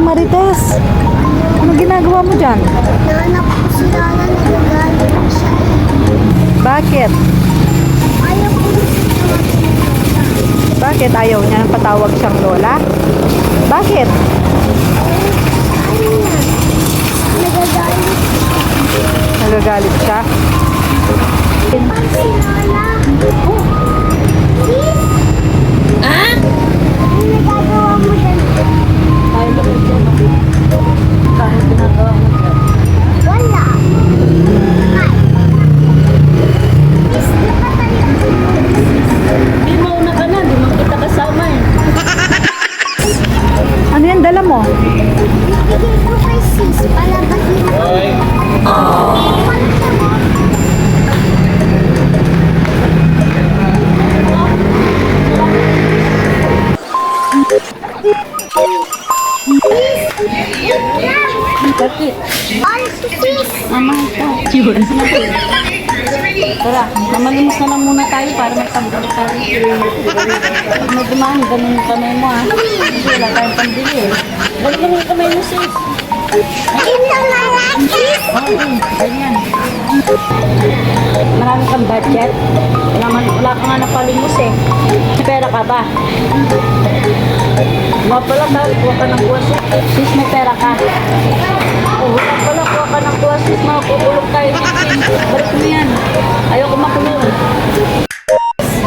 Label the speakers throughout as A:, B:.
A: Marites. Ano ginagawa mo dyan?
B: Nahanap ko si Lala, nagagalit siya.
A: Bakit?
B: Ayaw ko na siya tawagin.
A: Bakit ayaw niya nang patawag siyang lola? Bakit?
B: Ano yan? Nagagalit.
A: Nagagalit siya?
B: Ay, si Lala. Oh. Sis?
A: Ah?
B: Ano nagagawa mo dyan?
A: Tayo ba dyan? Bakit ginagawa mo dyan?
B: Wala. Ay. Sis, di ba tayo?
C: Di mauna ka na, di mo kita kasama eh.
A: Ano yan dala mo?
B: Bigay ko kay sis. Palabasin ko.
C: Bakit?
B: Ay, sis.
C: Mama ito. Yun. Tara, mamalimos na lang muna tayo para may pambili tayo. Pag may dumami, ganun yung kamay mo ah. Kasi wala tayong pambili eh. Ganun yung kamay mo sis.
B: Ito na lang, sis.
C: Oo, ganyan. Marami kang budget. Wala ka nga napalimos eh. May pera ka ba? Wala pala, kuha ka ng buwas. Sis, may pera ka. Oh, wala pala, kuha ka ng buwas. Sis, makukulong tayo. Balik mo yan. Ayoko makulong.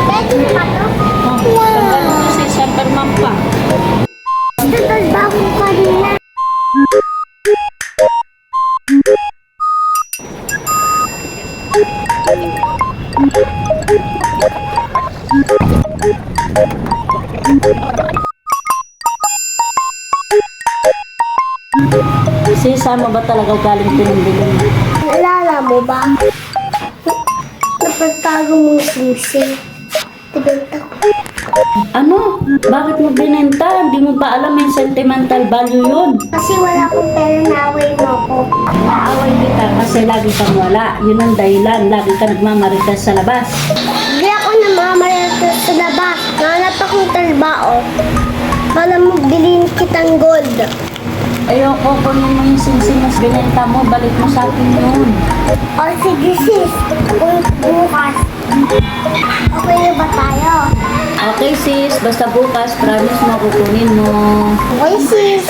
B: Pwede pa to?
C: Oh, tanggal mo sis, samperman pa.
B: Tutal ba ako kanina?
C: Sis, saan mo ba talaga galing pinumbilin?
B: Naalala mo ba? Napagtago mong sing-sing. Tibenta ko.
C: Ano? Bakit mo binenta? Hindi mo ba alam may sentimental value yun?
B: Kasi wala akong pera, naaway mo ako.
C: Naaway kita kasi lagi kang wala. Yun ang dahilan. Lagi ka nagmamarites sa labas.
B: Hindi ako namamayat sa labas. Nahanap akong talbao. Para mo bilhin kitang gold.
C: Ayoko kunin mo yung singsing mas binenta mo. Balik mo sa akin yun.
B: O sige sis, kung bukas. Okay na ba tayo?
C: Okay sis, basta bukas promise mo kukunin mo.
B: Okay sis.